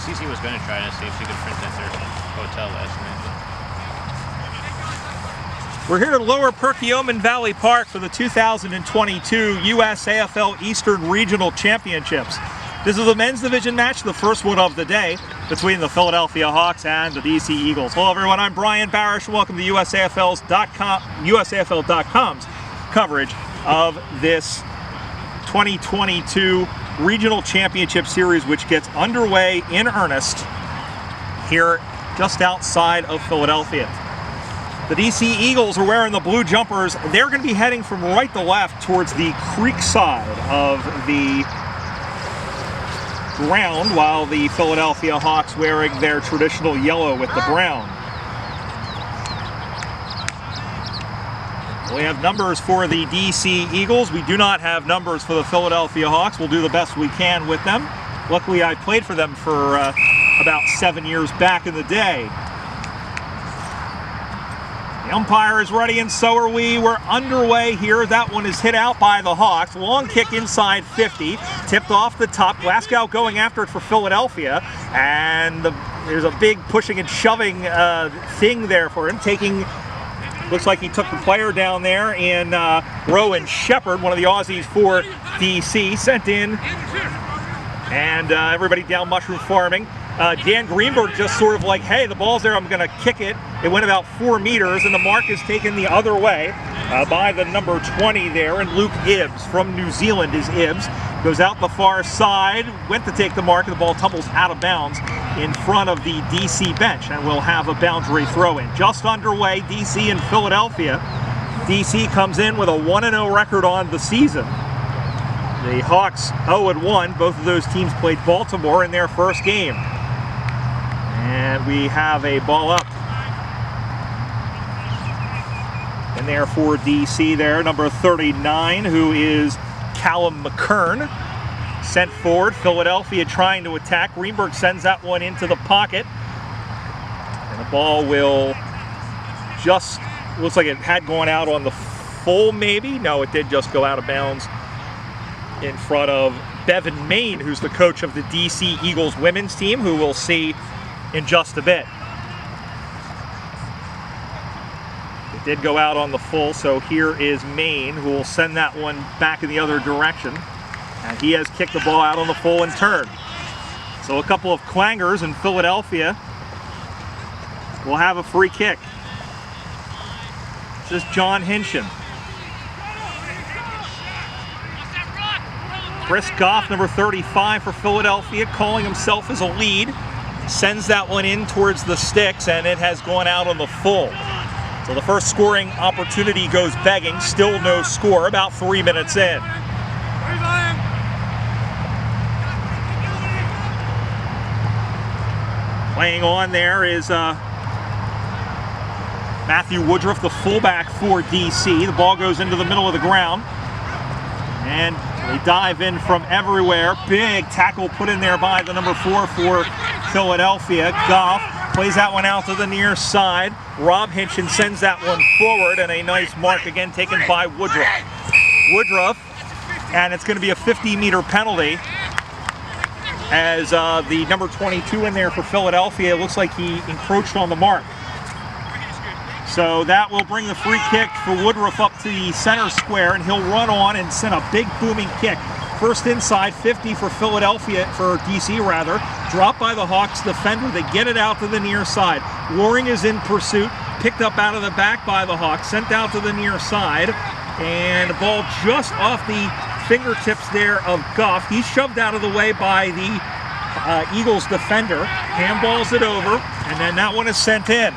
Cece was going to try to see if she could print that there hotel last night. We're here at Lower Perkiomen Valley Park for the 2022 USAFL Eastern Regional Championships. This is the men's division match, the first one of the day, between the Philadelphia Hawks and the DC Eagles. Hello everyone, I'm Brian Barish. Welcome to USAFL.com's coverage of this 2022 Regional Championship Series, which gets underway in earnest here just outside of Philadelphia. The DC Eagles are wearing the blue jumpers. They're going to be heading from right to left towards the creek side of the ground, while the Philadelphia Hawks wearing their traditional yellow with the brown. We have numbers for the DC Eagles. We do not have numbers for the Philadelphia Hawks. We'll do the best we can with them. Luckily, I played for them for about 7 years back in the day. The umpire is ready, and so are we. We're underway here. That one is hit out by the Hawks. Long kick inside 50, tipped off the top. Glasgow going after it for Philadelphia, and there's a big pushing and shoving thing there for him. Looks like he took the player down there in Rowan Shepard, one of the Aussies for DC, sent in, and everybody down mushroom farming. Dan Greenberg just sort of like, hey, the ball's there, I'm going to kick it. It went about 4 meters, and the mark is taken the other way by the number 20 there, and Luke Ibbs from New Zealand is Ibbs. Goes out the far side, went to take the mark, and the ball tumbles out of bounds in front of the DC bench, and we'll have a boundary throw-in. Just underway, DC and Philadelphia. DC comes in with a 1-0 record on the season. The Hawks 0-1. Both of those teams played Baltimore in their first game. And we have a ball up in there for DC there, number 39, who is Callum McKern. Sent forward, Philadelphia trying to attack. Greenberg sends that one into the pocket. And the ball will just, looks like it had gone out on the full maybe. No, it did just go out of bounds in front of Bevan Main, who's the coach of the DC Eagles women's team, who we'll see in just a bit. It did go out on the full, so here is Maine, who will send that one back in the other direction. And he has kicked the ball out on the full and turn. So a couple of clangers, in Philadelphia will have a free kick. This is John Hinshin. Chris Goff, number 35 for Philadelphia, calling himself as a lead. Sends that one in towards the sticks, and it has gone out on the full. So the first scoring opportunity goes begging. Still no score, about 3 minutes in. Playing on there is Matthew Woodruff, the fullback for DC. The ball goes into the middle of the ground, and they dive in from everywhere. Big tackle put in there by the number 4 for Philadelphia. Goff plays that one out to the near side. Rob Hinchin sends that one forward, and a nice mark again taken by Woodruff. And it's going to be a 50-meter penalty as the number 22 in there for Philadelphia, it looks like he encroached on the mark. So that will bring the free kick for Woodruff up to the center square, and he'll run on and send a big booming kick. First inside, 50 for Philadelphia, for DC rather. Dropped by the Hawks defender. They get it out to the near side. Loring is in pursuit. Picked up out of the back by the Hawks. Sent out to the near side. And the ball just off the fingertips there of Goff. He's shoved out of the way by the Eagles defender. Handballs it over. And then that one is sent in.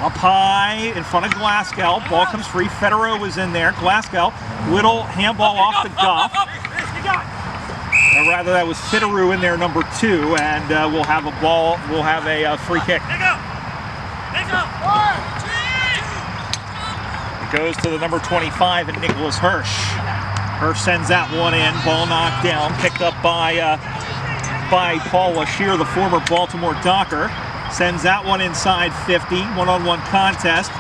Up high in front of Glasgow. Ball comes free. Federer was in there. Glasgow, little handball off to Goff. Or rather, that was Federer in there, number 2, and we'll have a ball. We'll have a free kick. It goes to the number 25 and Nicholas Hirsch. Hirsch sends that one in. Ball knocked down, picked up by Paul Lashier, the former Baltimore Docker. Sends that one inside 50, one-on-one contest.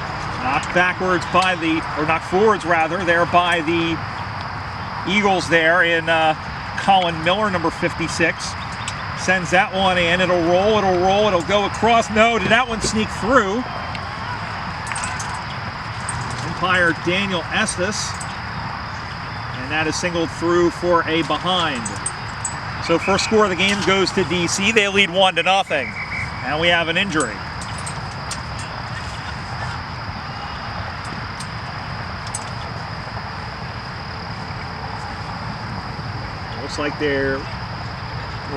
Knocked backwards by the, or knocked forwards rather, there by the Eagles there in Colin Miller, number 56. Sends that one in. It'll roll, it'll go across. No, did that one sneak through? Umpire Daniel Estes. And that is singled through for a behind. So first score of the game goes to DC. They lead 1-0. And we have an injury. Looks like we're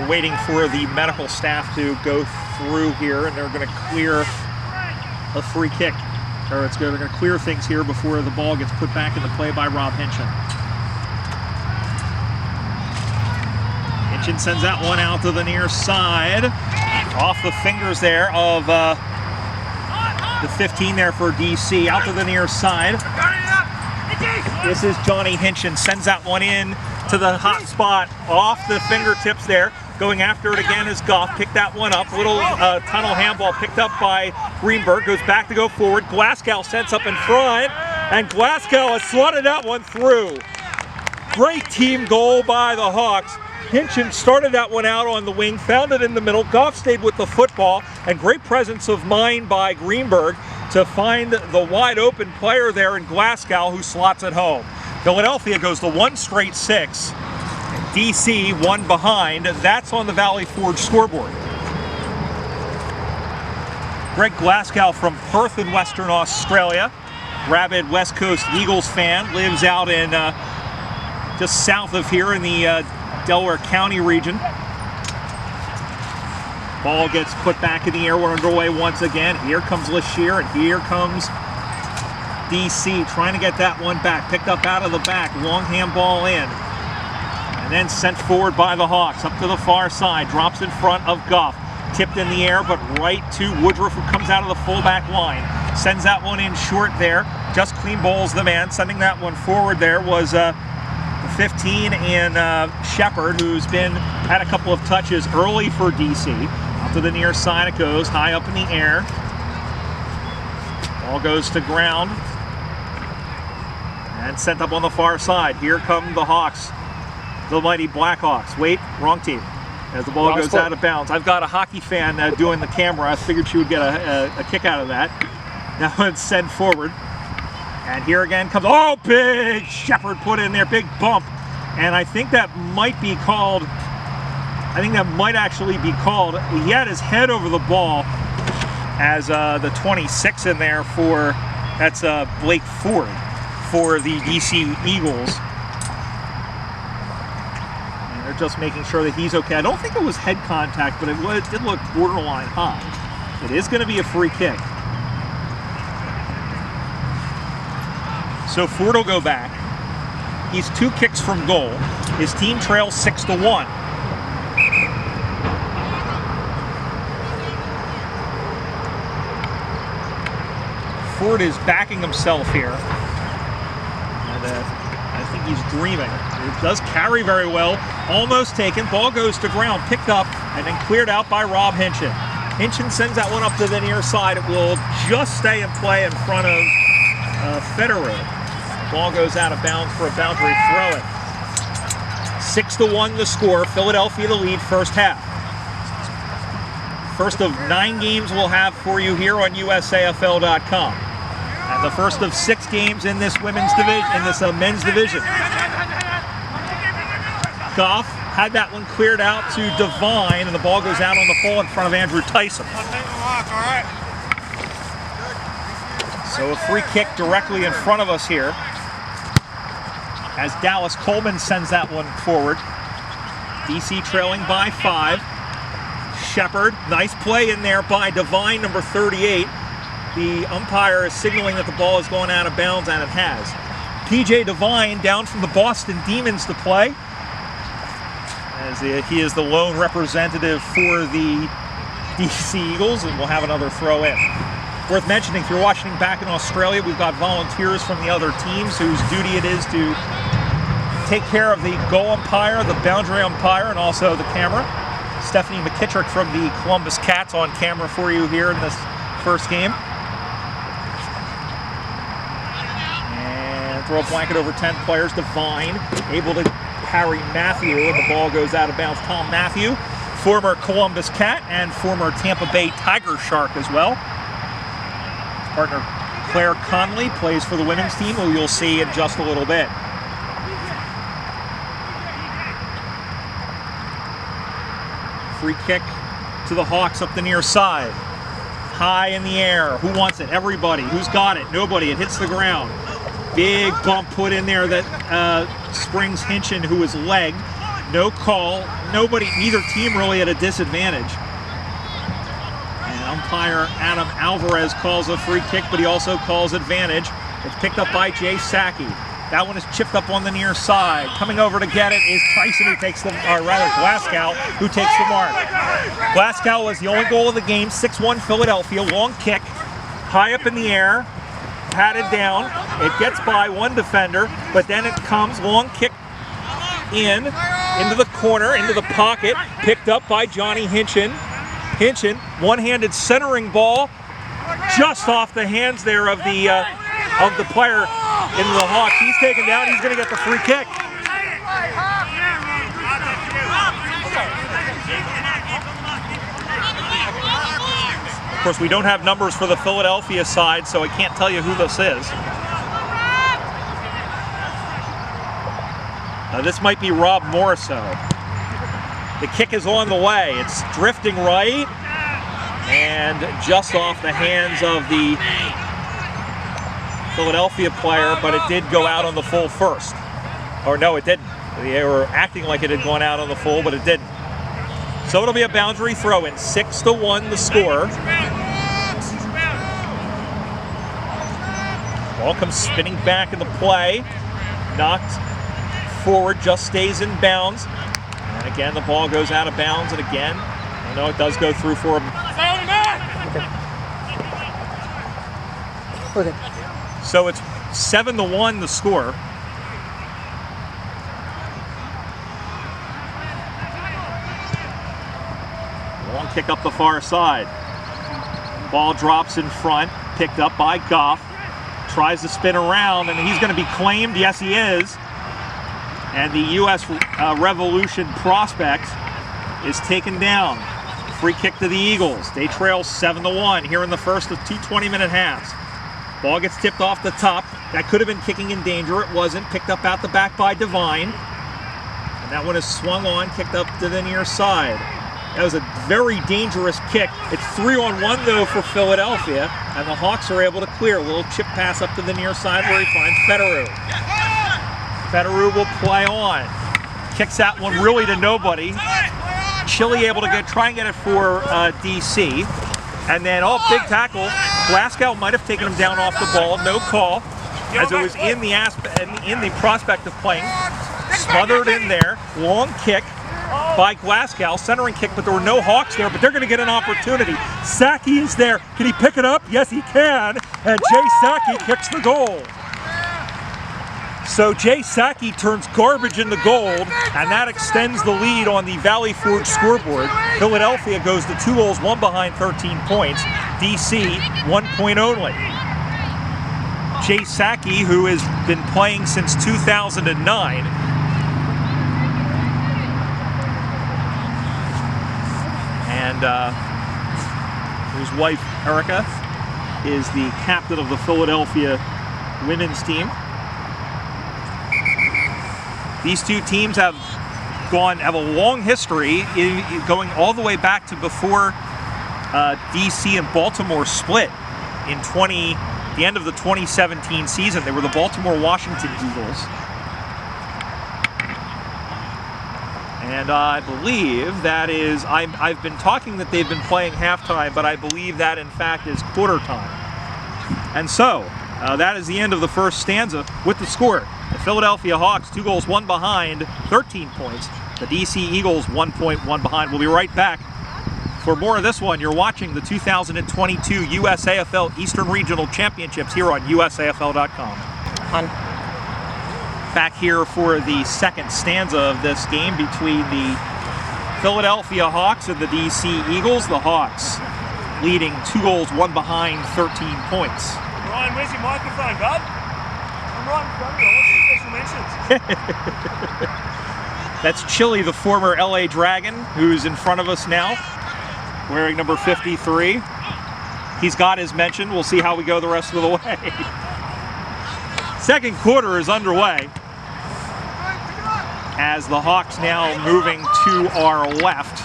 waiting for the medical staff to go through here, and they're going to clear a free kick. Or they're going to clear things here before the ball gets put back into play by Rob Hinchin. Hinchin sends that one out to the near side. Off the fingers there of the 15 there for DC. Out to the near side. This is Johnny Hinchin. Sends that one in to the hot spot. Off the fingertips there. Going after it again is Goff. Picked that one up. Little tunnel handball picked up by Greenberg. Goes back to go forward. Glasgow sets up in front. And Glasgow has slotted that one through. Great team goal by the Hawks. Hinchin started that one out on the wing, found it in the middle. Goff stayed with the football, and great presence of mind by Greenberg to find the wide open player there in Glasgow, who slots it home. Philadelphia goes to 1 straight 6. DC 1 behind. That's on the Valley Forge scoreboard. Greg Glasgow from Perth in Western Australia. Rabid West Coast Eagles fan. Lives out in just south of here in the Delaware County region. Ball gets put back in the air. We're underway once again. Here comes Lashir, and here comes DC trying to get that one back. Picked up out of the back. Long handball in. And then sent forward by the Hawks. Up to the far side. Drops in front of Goff. Tipped in the air, but right to Woodruff, who comes out of the fullback line. Sends that one in short there. Just clean bowls the man. Sending that one forward there was 15 and Shepard, who's had a couple of touches early for DC. Up to the near side it goes, high up in the air. Ball goes to ground. And sent up on the far side. Here come the Hawks, the mighty Blackhawks. Wait, wrong team. As the ball goes out of bounds. I've got a hockey fan doing the camera. I figured she would get a kick out of that. Now it's sent forward. And here again comes, oh, big Shepard put in there, big bump. And I think that might actually be called. He had his head over the ball as the 26 in there that's Blake Ford for the DC Eagles. And they're just making sure that he's okay. I don't think it was head contact, but it did look borderline high. It is going to be a free kick. So Ford will go back. He's 2 kicks from goal. His team trails 6-1. Ford is backing himself here. And I think he's dreaming. It does carry very well. Almost taken. Ball goes to ground. Picked up and then cleared out by Rob Hinchin. Hinchin sends that one up to the near side. It will just stay in play in front of Federer. Ball goes out of bounds for a boundary throw-in. 6-1 the score. Philadelphia the lead first half. First of 9 games we'll have for you here on USAFL.com. And the first of 6 games in this women's division, in this men's division. Goff had that one cleared out to Devine, and the ball goes out on the full in front of Andrew Tyson. So a free kick directly in front of us here, as Dallas Coleman sends that one forward. DC trailing by 5. Shepard, nice play in there by Devine, number 38. The umpire is signaling that the ball is going out of bounds, and it has. PJ Devine down from the Boston Demons to play, as he is the lone representative for the DC Eagles, and we'll have another throw in. Worth mentioning, if you're watching back in Australia, we've got volunteers from the other teams whose duty it is to take care of the goal umpire, the boundary umpire, and also the camera. Stephanie McKittrick from the Columbus Cats on camera for you here in this first game. And throw a blanket over 10 players. Devine able to carry Matthew, and the ball goes out of bounds. Tom Matthew former Columbus Cat and former Tampa Bay Tiger Shark as well. His partner Claire Conley plays for the women's team, who you'll see in just a little bit. Free kick to the Hawks up the near side. High in the air. Who wants it? Everybody. Who's got it? Nobody. It hits the ground. Big bump put in there that springs Hinchin, who was legged. No call. Nobody, neither team really at a disadvantage. And umpire Adam Alvarez calls a free kick, but he also calls advantage. It's picked up by Jay Sacchi. That one is chipped up on the near side. Coming over to get it is Tyson, who takes the, or rather Glasgow, who takes the mark. Glasgow was the only goal of the game, 6-1 Philadelphia. Long kick, high up in the air, patted down. It gets by one defender, but then it comes, long kick into the corner, into the pocket, picked up by Johnny Hinchin. Hinchin, one-handed centering ball, just off the hands there of the player into the Hawks. He's taken down. He's going to get the free kick. Of course, we don't have numbers for the Philadelphia side, so I can't tell you who this is. This might be Rob Morriso. The kick is on the way. It's drifting right and just off the hands of the Philadelphia player, but it did go out on the full first. Or no, it didn't. They were acting like it had gone out on the full, but it didn't. So it'll be a boundary throw-in. 6-1 the score. Ball comes spinning back into play. Knocked forward, just stays in bounds. And again, the ball goes out of bounds, and again, I know it does go through for him. Okay. So it's 7-1 the score. Long kick up the far side. Ball drops in front, picked up by Goff. Tries to spin around, and he's going to be claimed. Yes, he is. And the U.S. Revolution prospect is taken down. Free kick to the Eagles. They trail 7-1 here in the first of two 20-minute halves. Ball gets tipped off the top. That could have been kicking in danger. It wasn't. Picked up out the back by Devine. And that one is swung on, kicked up to the near side. That was a very dangerous kick. It's 3-on-1 though for Philadelphia, and the Hawks are able to clear. A little chip pass up to the near side where he finds Federer. Federer will play on. Kicks that one really to nobody. Chile able to try and get it for DC. And then, big tackle. Glasgow might have taken him down off the ball. No call, as it was in the prospect of playing. Smothered in there. Long kick by Glasgow, centering kick, but there were no Hawks there, but they're going to get an opportunity. Sacchi is there. Can he pick it up? Yes, he can. And Jay Sacchi kicks the goal. So Jay Sacchi turns garbage into gold, and that extends the lead on the Valley Forge scoreboard. Philadelphia goes to 2 goals, 1 behind, 13 points. DC, 1 point only. Jay Sacchi, who has been playing since 2009, and his wife, Erica, is the captain of the Philadelphia women's team. These two teams have a long history, going all the way back to before DC and Baltimore split in the end of the 2017 season. They were the Baltimore-Washington Eagles. And I believe that is, I've been talking that they've been playing halftime, but I believe that in fact is quarter time. And so, that is the end of the first stanza with the score. The Philadelphia Hawks, 2 goals, 1 behind, 13 points. The DC Eagles, 1 point, 1 behind. We'll be right back for more of this one. You're watching the 2022 USAFL Eastern Regional Championships here on USAFL.com. Back here for the second stanza of this game between the Philadelphia Hawks and the DC Eagles. The Hawks leading 2 goals, 1 behind, 13 points. Ryan, where's your microphone, bud? I'm right in front of you. What's your special mentions? That's Chili, the former LA Dragon, who's in front of us now, wearing number 53. He's got his mention. We'll see how we go the rest of the way. Second quarter is underway as the Hawks now moving to our left.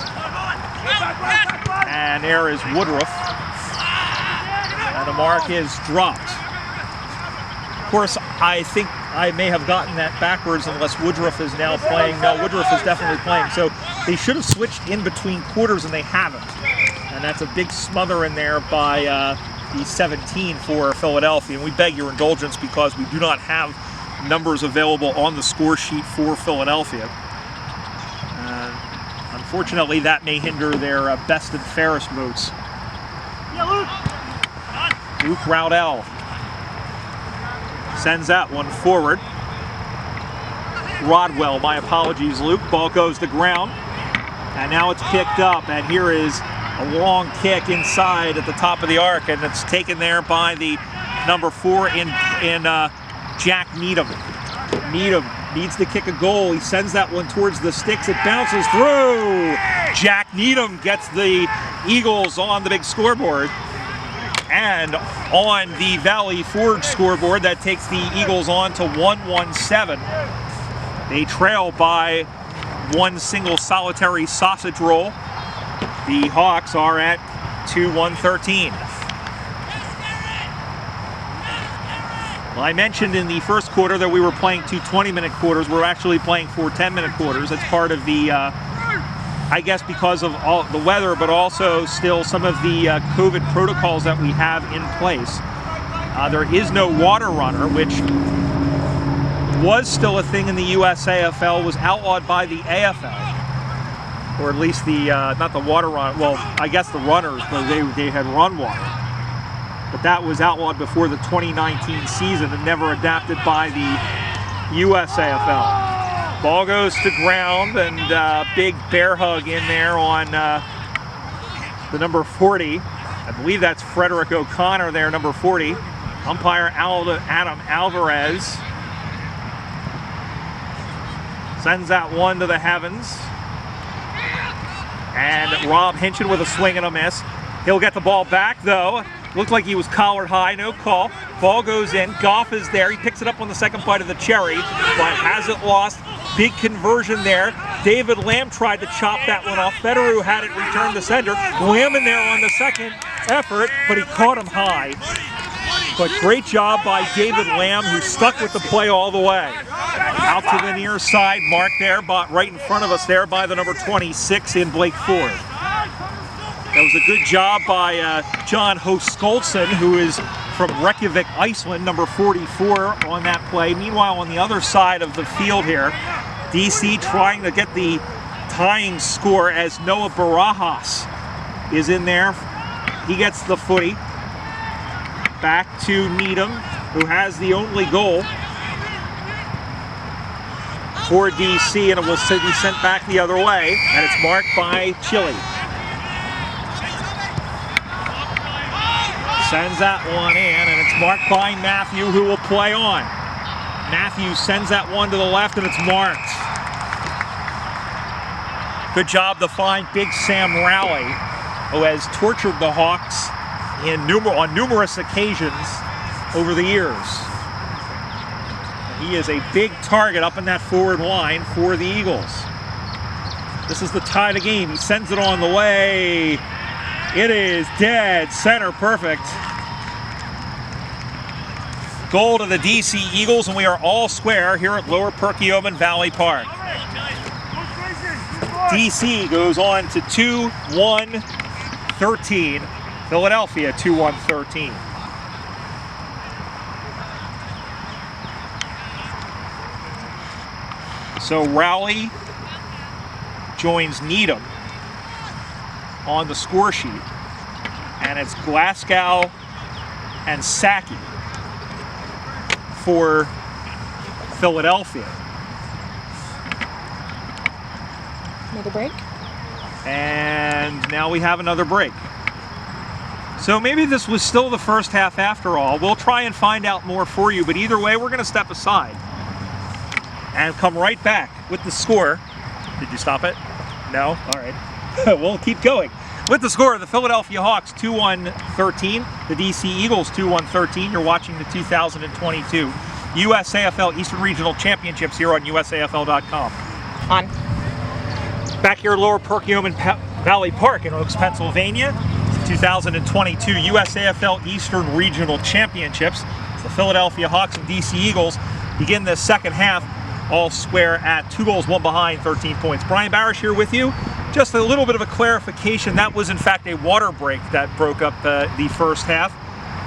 And there is Woodruff. And the mark is dropped. Of course, I think I may have gotten that backwards unless Woodruff is now playing. No, Woodruff is definitely playing. So they should have switched in between quarters and they haven't. And that's a big smother in there by the 17 for Philadelphia. And we beg your indulgence because we do not have numbers available on the score sheet for Philadelphia. Unfortunately, that may hinder their best and fairest votes. Luke Rowdell sends that one forward. Rodwell, my apologies, Luke. Ball goes to ground. And now it's picked up. And here is a long kick inside at the top of the arc. And it's taken there by the number 4 in Jack Needham. Needham needs to kick a goal. He sends that one towards the sticks. It bounces through. Jack Needham gets the Eagles on the big scoreboard. And on the Valley Forge scoreboard, that takes the Eagles on to 1-1-7. They trail by one single solitary sausage roll. The Hawks are at 2-1-13. Well, I mentioned in the first quarter that we were playing 2 20-minute quarters. We're actually playing 4 10-minute quarters. That's part of the, I guess because of all the weather, but also still some of the COVID protocols that we have in place. There is no water runner, which was still a thing in the USAFL, was outlawed by the AFL. Or at least the, not the water run, well, I guess the runners, but they had run water. But that was outlawed before the 2019 season and never adapted by the USAFL. Ball goes to ground and big bear hug in there on the number 40. I believe that's Frederick O'Connor there, number 40. Umpire Adam Alvarez sends that one to the heavens. And Rob Hinchin with a swing and a miss. He'll get the ball back though. Looked like he was collared high, no call. Ball goes in, Goff is there. He picks it up on the second bite of the cherry, but has it lost. Big conversion there. David Lamb tried to chop that one off. Federer had it returned to center. Lamb in there on the second effort, but he caught him high. But great job by David Lamb, who stuck with the play all the way. Out to the near side, marked there, right in front of us there by the number 26 in Blake Ford. That was a good job by John Hoskolson, who is from Reykjavik, Iceland, number 44 on that play. Meanwhile, on the other side of the field here, DC trying to get the tying score as Noah Barajas is in there. He gets the footy. Back to Needham, who has the only goal for DC, and it will be sent back the other way, and it's marked by Chili. Sends that one in, and it's marked by Matthew, who will play on. Matthew sends that one to the left, and it's marked. Good job to find Big Sam Rowley, who has tortured the Hawks on numerous occasions over the years. He is a big target up in that forward line for the Eagles. This is the tie to game. He sends it on the way. It is dead center, perfect. Goal to the DC Eagles, and we are all square here at Lower Perkiomen Valley Park. DC goes on to 2-1-13. Philadelphia 2-1-13. So Rowley joins Needham on the score sheet, and it's Glasgow and Saki for Philadelphia. Another break? And now we have another break. So maybe this was still the first half after all. We'll try and find out more for you, but either way, we're going to step aside and come right back with the score Did you stop it? No? All right. We'll keep going. With the score, the Philadelphia Hawks 2-1-13, the DC Eagles 2-1-13. You're watching the 2022 USAFL Eastern Regional Championships here on USAFL.com. On. Back here at Lower Perkiomen Valley Park in Oaks, Pennsylvania, 2022 USAFL Eastern Regional Championships. The Philadelphia Hawks and DC Eagles begin the second half all square at 2 goals, 1 behind, 13 points. Brian Barish here with you. Just a little bit of a clarification. That was in fact a water break that broke up the first half.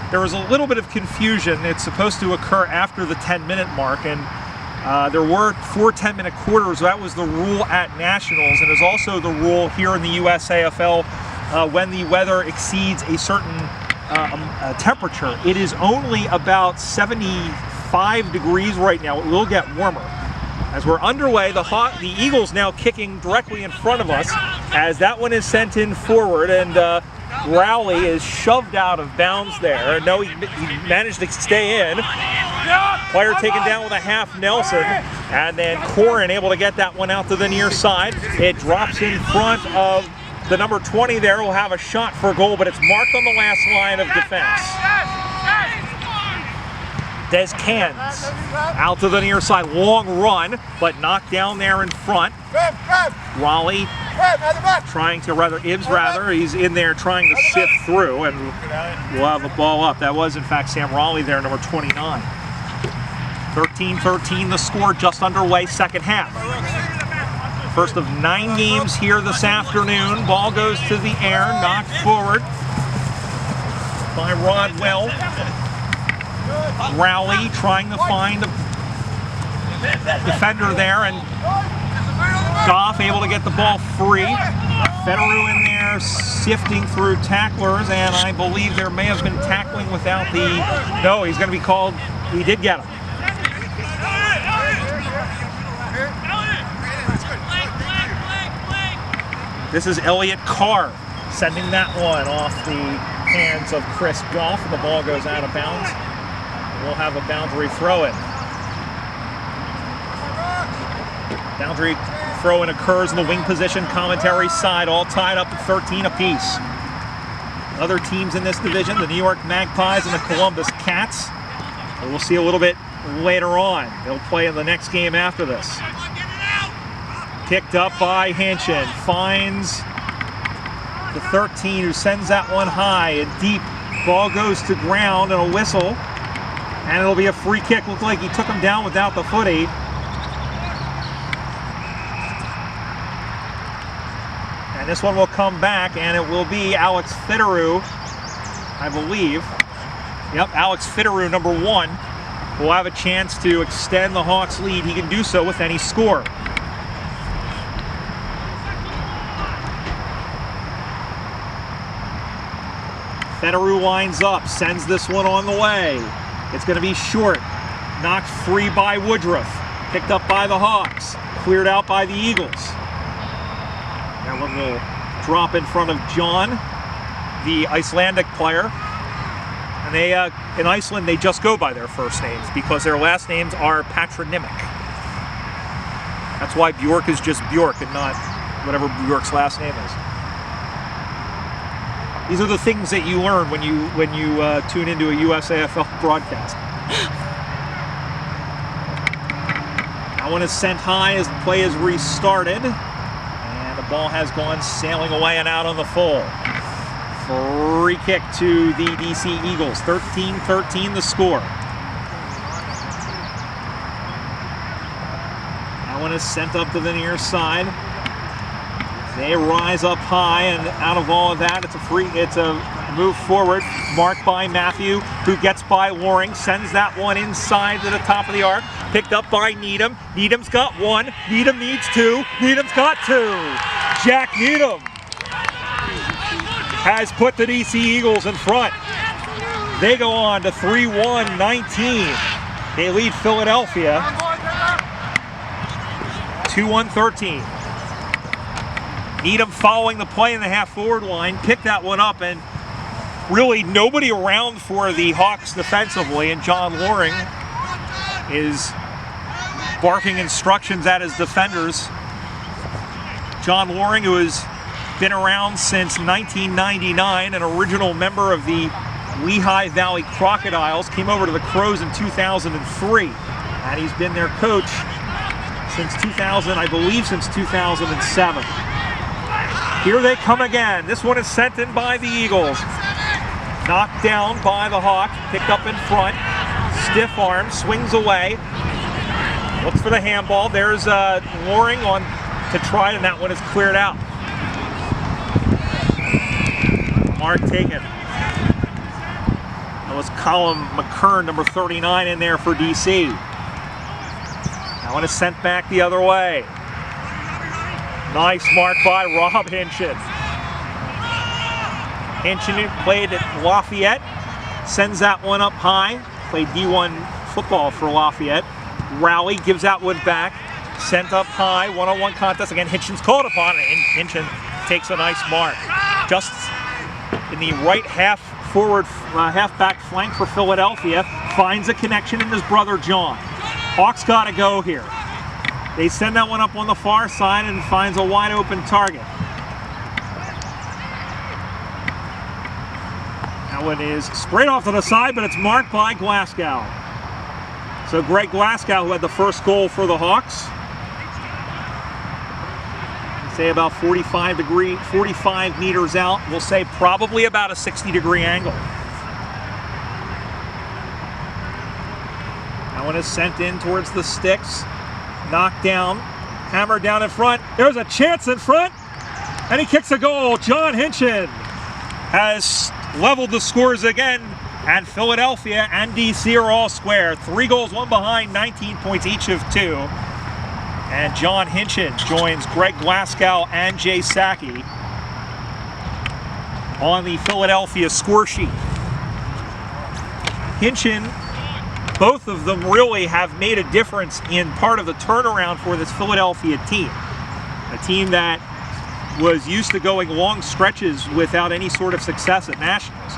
There was a little bit of confusion. It's supposed to occur after the 10-minute mark, and there were 4 10-minute quarters. That was the rule at Nationals, and is also the rule here in the USAFL when the weather exceeds a certain temperature. It is only about 75 degrees right now. It will get warmer. As we're underway, the Eagles now kicking directly in front of us as that one is sent in forward, and Rowley is shoved out of bounds there. No, he managed to stay in. Player taken down with a half Nelson, and then Corin able to get that one out to the near side. It drops in front of the number 20 there. Will have a shot for goal, but it's marked on the last line of defense. Des Cans out to the near side, long run, but knocked down there in front. Raleigh trying to, he's in there trying to sift through, and we'll have the ball up. That was in fact Sam Raleigh there, number 29. 13-13 the score, just underway, second half. First of 9 games here this afternoon. Ball goes to the air, knocked forward by Rodwell. Rowley trying to find a defender there, and Goff able to get the ball free. Federer in there sifting through tacklers, and I believe there may have been tackling without the... No, he's going to be called. He did get him. This is Elliott Carr sending that one off the hands of Chris Goff, and the ball goes out of bounds. We'll have a boundary throw-in. Boundary throw-in occurs in the wing position, commentary side, all tied up at 13 apiece. Other teams in this division, the New York Magpies and the Columbus Cats. We'll see a little bit later on. They'll play in the next game after this. Kicked up by Hanshin, finds the 13 who sends that one high and deep. Ball goes to ground and a whistle. And it'll be a free kick. Looked like he took him down without the footy. And this one will come back, and it will be Alex Fitteru, I believe. Yep, Alex Fitteru, number 1, will have a chance to extend the Hawks' lead. He can do so with any score. Fitteru lines up, sends this one on the way. It's going to be short, knocked free by Woodruff, picked up by the Hawks, cleared out by the Eagles. That one will drop in front of John, the Icelandic player. And they, in Iceland, they just go by their first names because their last names are patronymic. That's why Bjork is just Bjork and not whatever Bjork's last name is. These are the things that you learn when you tune into a USAFL broadcast. That one is sent high as the play is restarted. And the ball has gone sailing away and out on the full. Free kick to the DC Eagles. 13-13 the score. That one is sent up to the near side. They rise up high, and out of all of that, it's a move forward, marked by Matthew, who gets by Loring, sends that one inside to the top of the arc, picked up by Needham. Needham's got 1, Needham needs 2, Needham's got 2. Jack Needham has put the DC Eagles in front. They go on to 3-1-19. They lead Philadelphia 2-1-13. Needham following the play in the half-forward line, picked that one up, and really nobody around for the Hawks defensively, and John Loring is barking instructions at his defenders John Loring, who has been around since 1999, an original member of the Lehigh Valley Crocodiles, came over to the Crows in 2003, and he's been their coach since 2000, I believe since 2007. Here they come again. This one is sent in by the Eagles. Knocked down by the Hawks, picked up in front, stiff arm, swings away, looks for the handball. There's Loring on to try, and that one is cleared out. Mark taken. That was Colin McKern, number 39, in there for DC. That one is sent back the other way. Nice mark by Rob Hinchin. Hinchin played at Lafayette, sends that one up high. Played D1 football for Lafayette. Rowley gives that one back, sent up high, one-on-one contest. Again, Hinchin's called upon it, and Hinchin takes a nice mark. Just in the right half-back flank for Philadelphia, finds a connection in his brother John. Hawks got to go here. They send that one up on the far side and finds a wide open target. That one is sprayed off to the side, but it's marked by Glasgow. So Greg Glasgow, who had the first goal for the Hawks, say about 45 meters out. We'll say probably about a 60-degree angle. That one is sent in towards the sticks. Knocked down, hammered down in front. There's a chance in front, and he kicks a goal. John Hinchin has leveled the scores again, and Philadelphia and DC are all square. 3 goals, 1 behind, 19 points each of 2. And John Hinchin joins Greg Glasgow and Jay Sacchi on the Philadelphia score sheet. Hinchin, both of them really have made a difference in part of the turnaround for this Philadelphia team. A team that was used to going long stretches without any sort of success at Nationals.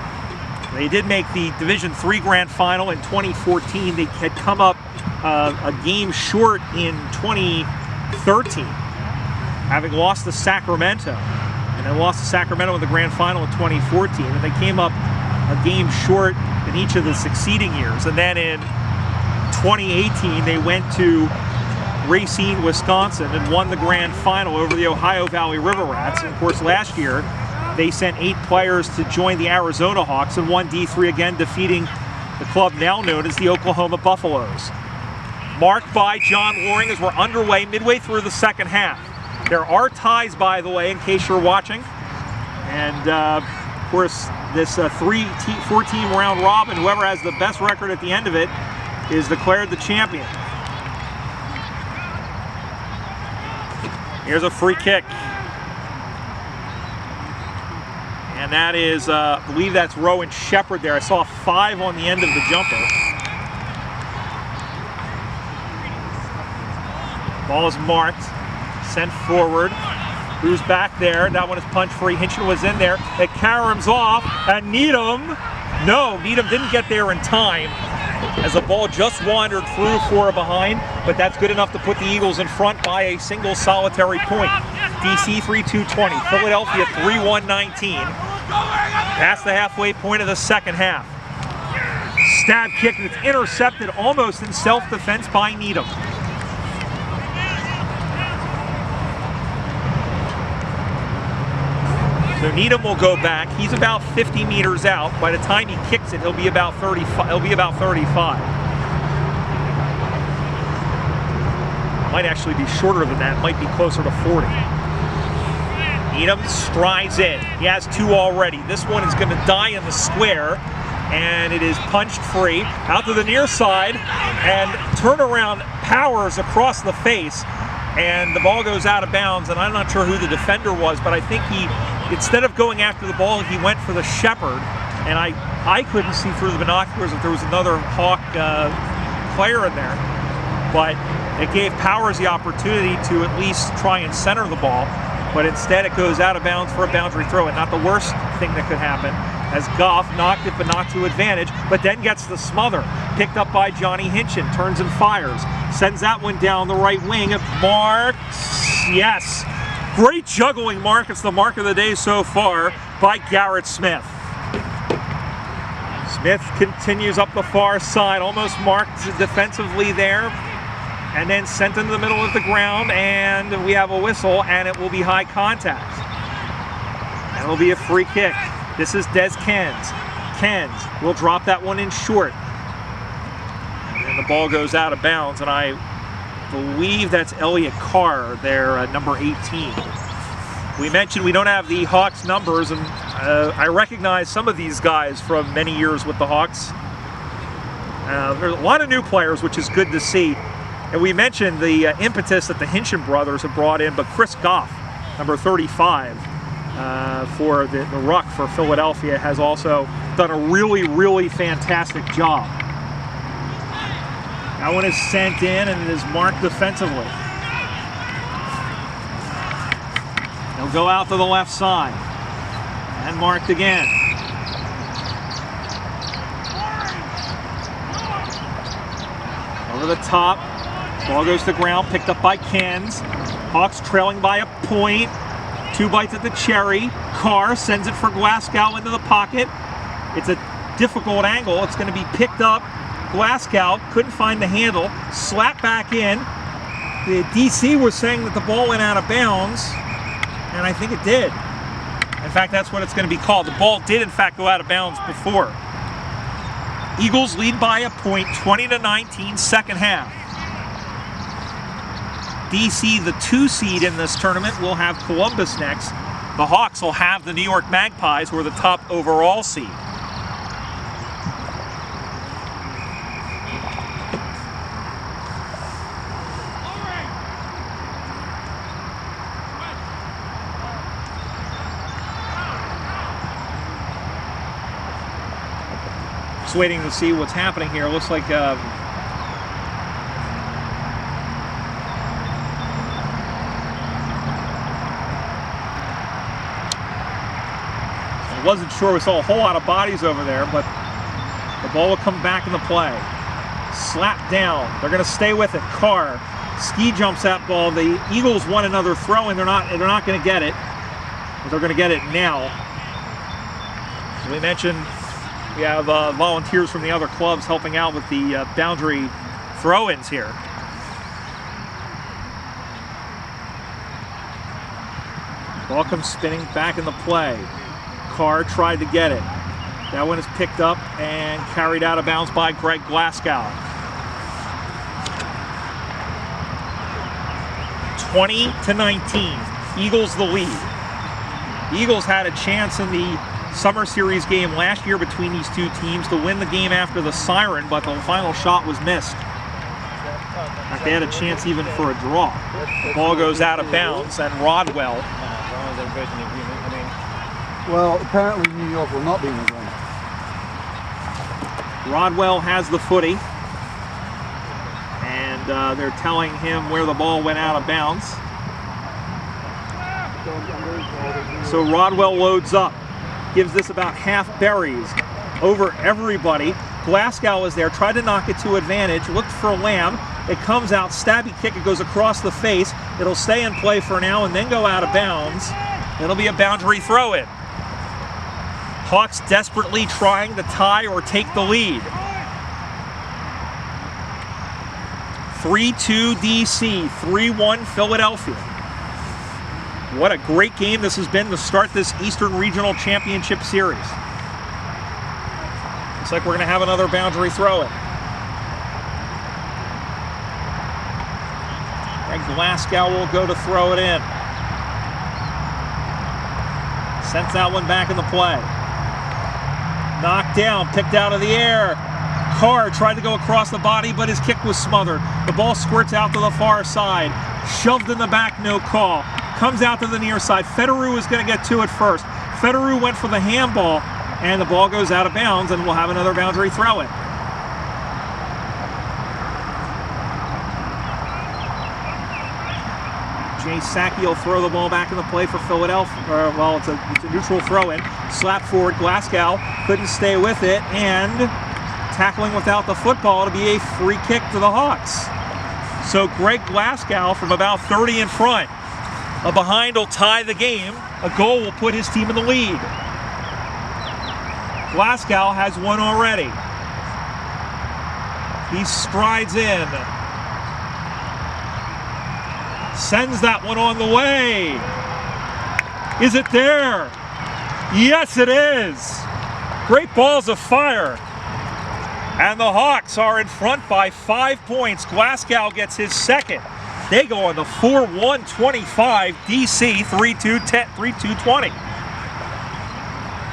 They did make the Division III Grand Final in 2014. They had come up a game short in 2013, having lost to Sacramento, and then lost to Sacramento in the Grand Final in 2014. And they came up a game short in each of the succeeding years. And then in 2018, they went to Racine, Wisconsin, and won the Grand Final over the Ohio Valley River Rats. And of course, last year, they sent 8 players to join the Arizona Hawks and won D3 again, defeating the club now known as the Oklahoma Buffaloes. Marked by John Loring as we're underway midway through the second half. There are ties, by the way, in case you're watching. And, of course, this 4-team round robin, whoever has the best record at the end of it is declared the champion. Here's a free kick. And that is, I believe that's Rowan Shepard there. I saw a 5 on the end of the jumper. Ball is marked, sent forward. Who's back there? That one is punched free. Hinchin was in there. It caroms off, and Needham didn't get there in time as the ball just wandered through for a behind, but that's good enough to put the Eagles in front by a single solitary point. DC 3-2-20, Philadelphia 3-1-19. Past the halfway point of the second half. Stab kick that's intercepted almost in self-defense by Needham. So Needham will go back. He's about 50 meters out. By the time he kicks it, he'll be about 35. Might actually be shorter than that. Might be closer to 40. Needham strides in. He has 2 already. This one is going to die in the square, and it is punched free out to the near side, and turnaround powers across the face, and the ball goes out of bounds. And I'm not sure who the defender was, but I think he, instead of going after the ball, he went for the Shepard, and I couldn't see through the binoculars if there was another Hawk player in there, but it gave Powers the opportunity to at least try and center the ball. But instead it goes out of bounds for a boundary throw, and not the worst thing that could happen, as Goff knocked it but not to advantage, but then gets the smother, picked up by Johnny Hinchin, turns and fires, sends that one down the right wing, marks, yes, Great juggling mark. It's the mark of the day so far by Garrett Smith. Smith continues up the far side, almost marked defensively there, and then sent into the middle of the ground, and we have a whistle, and it will be high contact. And it'll be a free kick. This is Des Kenz. Kenz will drop that one in short. And the ball goes out of bounds, and I believe that's Elliot Carr, their number 18. We mentioned we don't have the Hawks numbers, and I recognize some of these guys from many years with the Hawks. There's a lot of new players, which is good to see. And we mentioned the impetus that the Hinchin brothers have brought in, but Chris Goff, number 35, for the ruck for Philadelphia, has also done a really, really fantastic job. That one is sent in and it is marked defensively. He'll go out to the left side and marked again. Over the top, ball goes to the ground, picked up by Kenz. Hawks trailing by a point. 2 bites at the cherry. Carr sends it for Glasgow into the pocket. It's a difficult angle. It's going to be picked up. Glasgow couldn't find the handle, slapped back in. The DC was saying that the ball went out of bounds, and I think it did. In fact, that's what it's going to be called. The ball did, in fact, go out of bounds before. Eagles lead by a point, 20-19, second half. DC, the 2 seed in this tournament, will have Columbus next. The Hawks will have the New York Magpies, who are the top overall seed. Just waiting to see what's happening here. Looks like I wasn't sure. We saw a whole lot of bodies over there, but the ball will come back into play. Slapped down. They're going to stay with it. Carr ski jumps that ball. The Eagles want another throw, and they're not going to get it. But they're going to get it now. As we mentioned, we have volunteers from the other clubs helping out with the boundary throw-ins here. Ball comes spinning back into play. Carr tried to get it. That one is picked up and carried out of bounds by Greg Glasgow. 20-19. Eagles the lead. The Eagles had a chance in the Summer Series game last year between these two teams to win the game after the siren, but the final shot was missed. In fact, they had a chance even for a draw. The ball goes out of bounds, and Rodwell. Well, apparently New York will not be in the game. Rodwell has the footy, and they're telling him where the ball went out of bounds. So Rodwell loads up, gives this about half berries over everybody. Glasgow is there, tried to knock it to advantage, looked for Lamb. It comes out, stabby kick, it goes across the face. It'll stay in play for now and then go out of bounds. It'll be a boundary throw-in. Hawks desperately trying to tie or take the lead. 3-2 DC, 3-1 Philadelphia. What a great game this has been to start this Eastern Regional Championship Series. Looks like we're going to have another boundary throw-in. And Glasgow will go to throw it in. Sends that one back in the play. Knocked down, picked out of the air. Carr tried to go across the body, but his kick was smothered. The ball squirts out to the far side. Shoved in the back, no call. Comes out to the near side. Federer is going to get to it first. Federer went for the handball, and the ball goes out of bounds, and we'll have another boundary throw-in. Jay Sackey will throw the ball back in the play for Philadelphia. Well, it's a neutral throw-in. Slap forward, Glasgow couldn't stay with it, and tackling without the football to be a free kick to the Hawks. So Greg Glasgow from about 30 in front A behind will tie the game. A goal will put his team in the lead. Glasgow has one already. He strides in. Sends that one on the way. Is it there? Yes, it is. Great balls of fire. And the Hawks are in front by 5 points. Glasgow gets his second. They go on the 4-1-25, DC 3-2-20.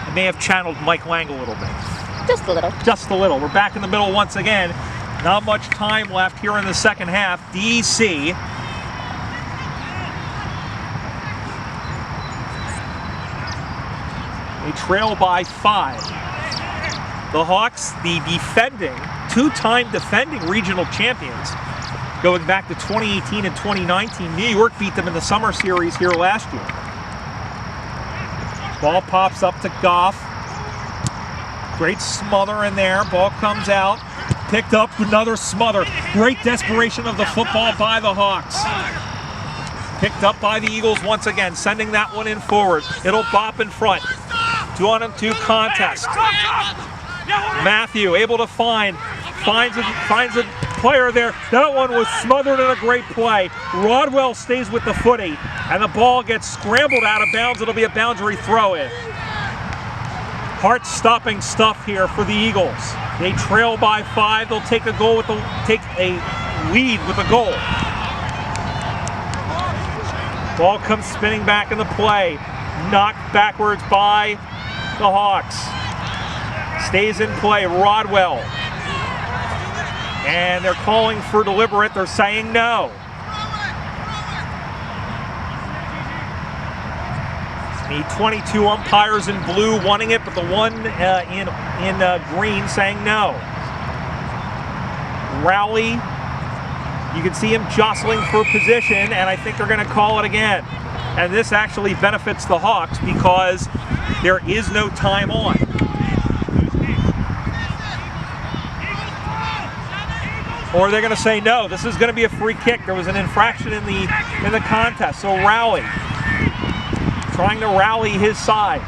I may have channeled Mike Lang a little bit. Just a little. Just a little. We're back in the middle once again. Not much time left here in the second half. DC they trail by 5. The Hawks, the two-time defending regional champions, going back to 2018 and 2019. New York beat them in the summer series here last year. Ball pops up to Goff. Great smother in there. Ball comes out. Picked up, another smother. Great desperation of the football by the Hawks. Picked up by the Eagles once again, sending that one in forward. It'll bop in front. 2-on-2 contest. Matthew able to finds a player there. That one was smothered in a great play. Rodwell stays with the footy, and the ball gets scrambled out of bounds. It'll be a boundary throw in. Heart-stopping stuff here for the Eagles. They trail by 5. They'll take a lead with a goal. Ball comes spinning back in the play. Knocked backwards by the Hawks. Stays in play. Rodwell. And they're calling for deliberate. They're saying no. The 22 umpires in blue wanting it, but the one in green saying no. Rowley, you can see him jostling for position, and I think they're going to call it again. And this actually benefits the Hawks because there is no time on. Or they're going to say no. This is going to be a free kick. There was an infraction in the contest. So Rowley trying to rally his side.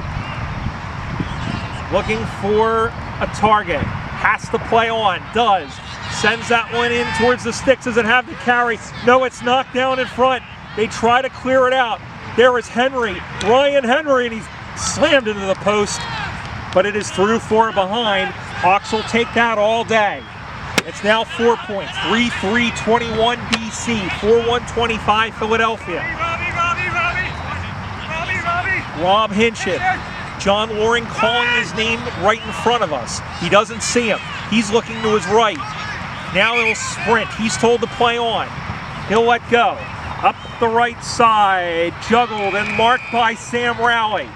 Looking for a target. Has to play on. Does. Sends that one in towards the sticks. Does it have the carry? No, it's knocked down in front. They try to clear it out. There is Henry. Ryan Henry, and he's slammed into the post. But it is through for a behind. Hawks will take that all day. It's now 4 points. 3-3-21 BC. 4-1-25 Philadelphia. Rob Hinchin. John Loring calling his name right in front of us. He doesn't see him. He's looking to his right. Now he'll sprint. He's told to play on. He'll let go. Up the right side. Juggled and marked by Sam Rowley.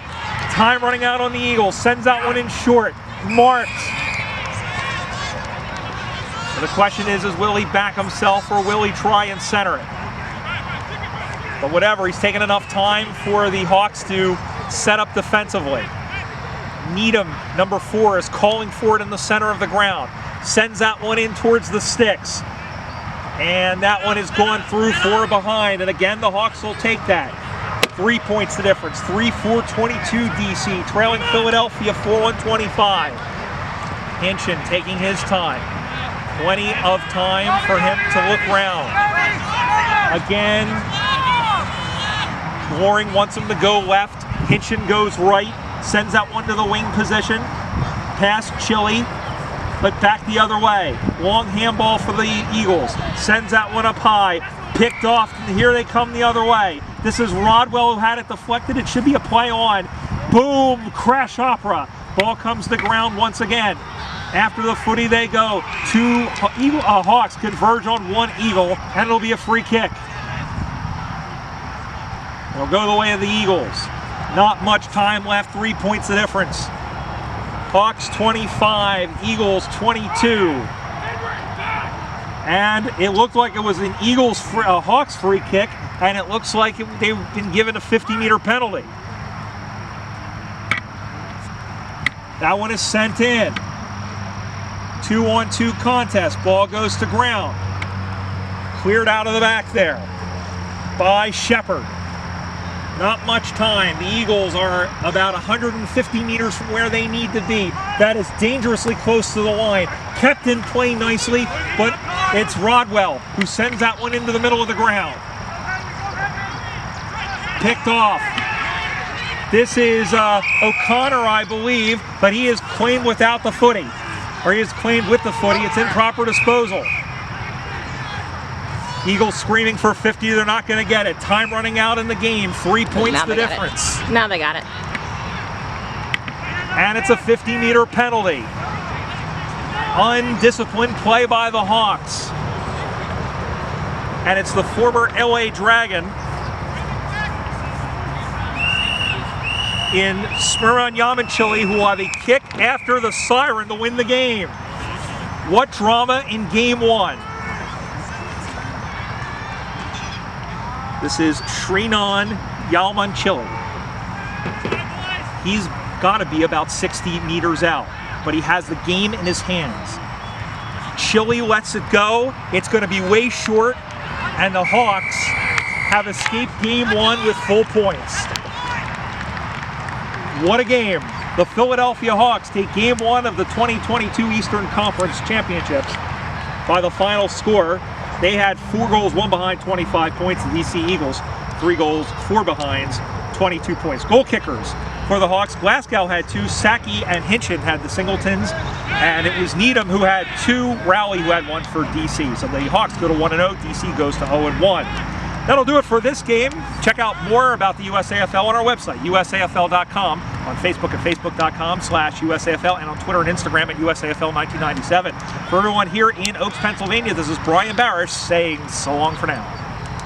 Time running out on the Eagles. Sends that one in short. Marked. The question is will he back himself or will he try and center it? But whatever, he's taken enough time for the Hawks to set up defensively. Needham, number 4, is calling for it in the center of the ground. Sends that one in towards the sticks. And that one has gone through for a behind. And again, the Hawks will take that. 3 points the difference. 3-4-22 DC, trailing Philadelphia 4-1-25. Hinchin taking his time. Plenty of time for him to look round. Again, Loring wants him to go left. Hinchin goes right. Sends that one to the wing position. Pass Chili, but back the other way. Long handball for the Eagles. Sends that one up high. Picked off, and here they come the other way. This is Rodwell who had it deflected. It should be a play on. Boom! Crash opera. Ball comes to the ground once again. After the footy they go. 2 Hawks converge on 1 Eagle, and it'll be a free kick. It'll go the way of the Eagles. Not much time left. 3 points the difference. Hawks 25, Eagles 22. And it looked like it was an Hawks free kick, and it looks like they've been given a 50-meter penalty. That one is sent in. 2-on-2 contest. Ball goes to ground. Cleared out of the back there by Shepard. Not much time. The Eagles are about 150 meters from where they need to be. That is dangerously close to the line. Kept in play nicely, but it's Rodwell who sends that one into the middle of the ground. Picked off. This is O'Connor, I believe, but he is claimed without the footy. Or he is claimed with the footy. It's improper disposal. Eagles screaming for 50. They're not going to get it. Time running out in the game. 3 points the difference. Now they got it. And it's a 50-meter penalty. Undisciplined play by the Hawks. And it's the former LA Dragon in Smirnoff Yamanchili who will have a kick after the siren to win the game. What drama in game one. This is Shreenon Yamanchili. He's got to be about 60 meters out, but he has the game in his hands. Chile lets it go. It's going to be way short, and the Hawks have escaped game one with full points. What a game. The Philadelphia Hawks take game one of the 2022 Eastern Conference Championships by the final score. They had 4 goals, 1 behind, 25 points. The DC Eagles, 3 goals, 4 behinds, 22 points. Goal kickers for the Hawks. Glasgow had 2, Saki and Hinchin had the singletons, and it was Needham who had 2, Rowley who had 1 for DC. So the Hawks go to 1-0, DC goes to 0-1. That'll do it for this game. Check out more about the USAFL on our website, usafl.com, on Facebook at facebook.com/USAFL, and on Twitter and Instagram at USAFL1997. For everyone here in Oaks, Pennsylvania, this is Brian Barish saying so long for now.